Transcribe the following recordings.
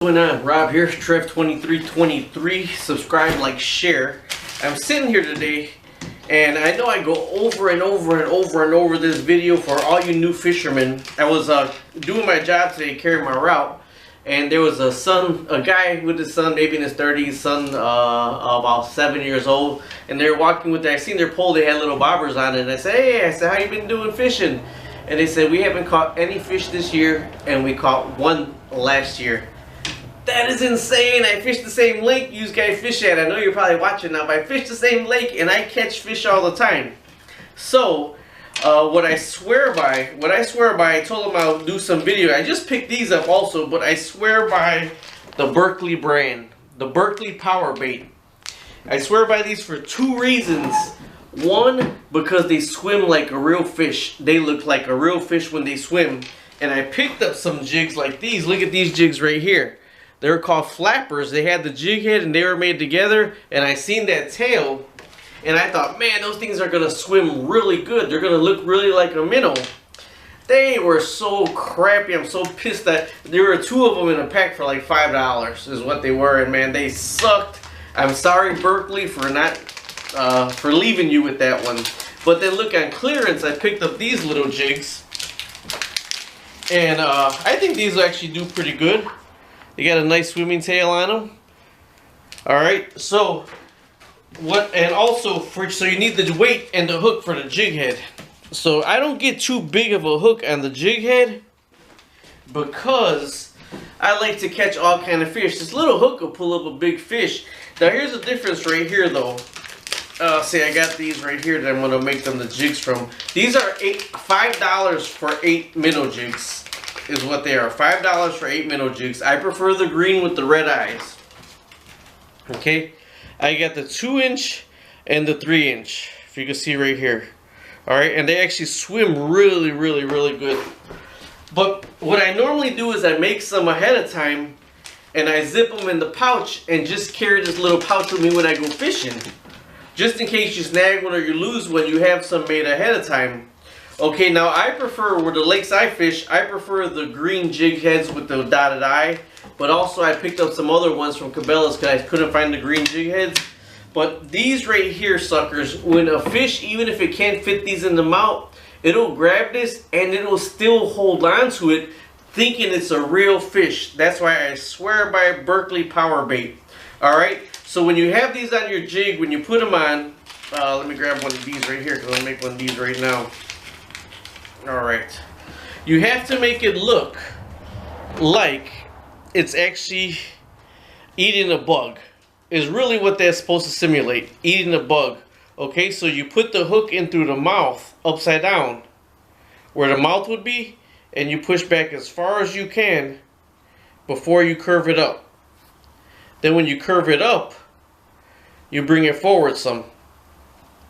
What's going on? Rob here, Trev2323. Subscribe, like, share. I'm sitting here today, and I know I go over and over this video for all you new fishermen. I was doing my job today, carrying my route, and there was a guy with his son, maybe in his 30s, son about 7 years old, and they were walking with I seen their pole, they had little bobbers on it, and I said, hey, how you been doing fishing? And they said, we haven't caught any fish this year, and we caught one last year. That is insane. I fish the same lake you guys fish at. I know you're probably watching now, but I fish the same lake and I catch fish all the time. So, what I swear by, I told them I'll do some video. I just picked these up also, but I swear by the Berkley brand, the Berkley Power Bait. I swear by these for two reasons. One, because they swim like a real fish. They look like a real fish when they swim. And I picked up some jigs like these. Look at these jigs right here. They're called flappers. They had the jig head and they were made together. And I seen that tail. And I thought, man, those things are going to swim really good. They're going to look really like a minnow. They were so crappy. I'm so pissed that there were two of them in a pack for like $5 is what they were. And man, they sucked. I'm sorry, Berkley, for not for leaving you with that one. But then look, on clearance, I picked up these little jigs. And I think these will actually do pretty good. They got a nice swimming tail on them. Alright, so and also so you need the weight and the hook for the jig head. So I don't get too big of a hook on the jig head because I like to catch all kind of fish. This little hook will pull up a big fish. Now here's the difference right here though. See, I got these right here that I'm going to make them the jigs from. These are $5 for 8 minnow jigs. Is what they are. $5 for 8 minnow jigs. I prefer the green with the red eyes. Okay, I got the 2-inch and the 3-inch. If you can see right here. Alright, and they actually swim really good. But what I normally do is I make some ahead of time and I zip them in the pouch and just carry this little pouch with me when I go fishing. Just in case you snag one or you lose one, you have some made ahead of time. Okay, now I prefer, where the lakes I fish, I prefer the green jig heads with the dotted eye. But also I picked up some other ones from Cabela's because I couldn't find the green jig heads. But these right here, suckers, when a fish, even if it can't fit these in the mouth, it'll grab this and it'll still hold on to it thinking it's a real fish. That's why I swear by Berkley Power Bait. Alright, so when you have these on your jig, when you put them on, let me grab one of these right here because I'll make one of these right now. Alright, you have to make it look like it's actually eating a bug. Is really what that's supposed to simulate, eating a bug. Okay, so you put the hook in through the mouth upside down where the mouth would be, and you push back as far as you can before you curve it up. Then when you curve it up, you bring it forward some.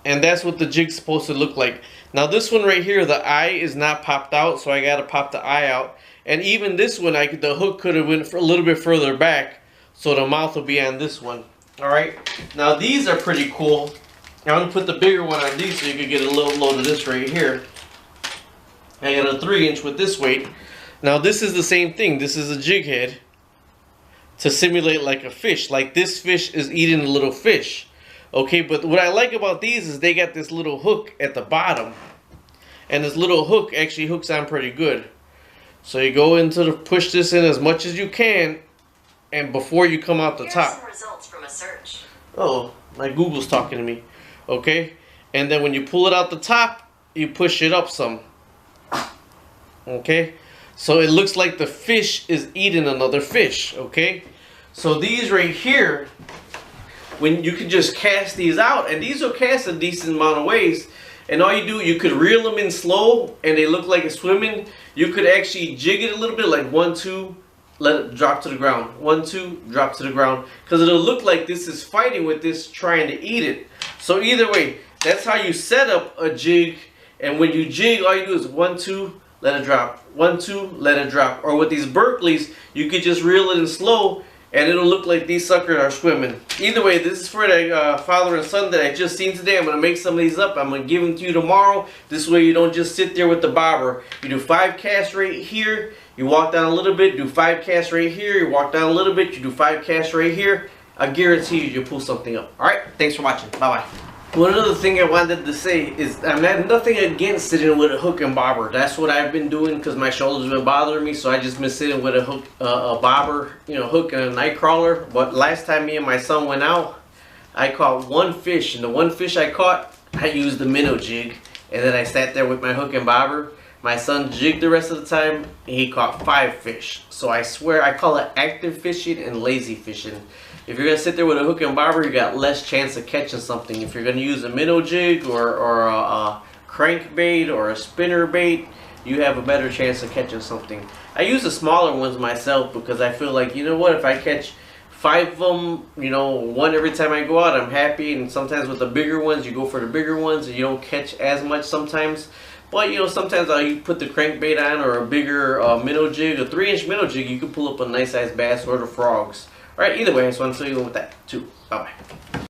And that's what the jig's supposed to look like. Now this one right here, the eye is not popped out, so I gotta pop the eye out. And even this one, the hook could have went for a little bit further back, so the mouth will be on this one. Alright, now these are pretty cool. I'm gonna put the bigger one on these so you can get a little load of this right here. I got a 3-inch with this weight. Now this is the same thing. This is a jig head to simulate like a fish. Like this fish is eating a little fish. Okay, but what I like about these is they got this little hook at the bottom. And this little hook actually hooks on pretty good. So you go into the, push this in as much as you can, and before you come out the top. Here are some results from a search. Oh, my Google's talking to me. Okay, and then when you pull it out the top, you push it up some. Okay, so it looks like the fish is eating another fish. Okay, so these right here, when you can just cast these out, and these will cast a decent amount of ways, and all you do, you could reel them in slow and they look like it's swimming. You could actually jig it a little bit, like 1, 2, let it drop to the ground, 1, 2, drop to the ground, because it'll look like this is fighting with this, trying to eat it. So either way, that's how you set up a jig. And when you jig, all you do is 1, 2, let it drop, 1, 2, let it drop. Or with these Berkleys, you could just reel it in slow and it'll look like these suckers are swimming. Either way, this is for the father and son that I just seen today. I'm going to make some of these up. I'm going to give them to you tomorrow. This way you don't just sit there with the bobber. You do 5 casts right here. You walk down a little bit, do 5 casts right here. You walk down a little bit, you do 5 casts right here. I guarantee you'll pull something up. Alright, thanks for watching. Bye-bye. One other thing I wanted to say is I'm not nothing against sitting with a hook and bobber. That's what I've been doing because my shoulders have been bothering me, so I just been sitting with a hook, a bobber, you know, hook and a night crawler. But last time me and my son went out, I caught 1 fish, and the 1 fish I caught, I used the minnow jig, and then I sat there with my hook and bobber. My son jigged the rest of the time, and he caught 5 fish. So I swear, I call it active fishing and lazy fishing. If you're going to sit there with a hook and bobber, you got less chance of catching something. If you're going to use a minnow jig or a crankbait or a spinner bait, you have a better chance of catching something. I use the smaller ones myself because I feel like, you know what, if I catch 5 of them, you know, 1 every time I go out, I'm happy. And sometimes with the bigger ones, you go for the bigger ones and you don't catch as much sometimes. But, you know, sometimes you put the crankbait on or a bigger minnow jig, a 3-inch minnow jig, you can pull up a nice sized bass or the frogs. Alright, either way, I just want to show you with that too. Bye-bye.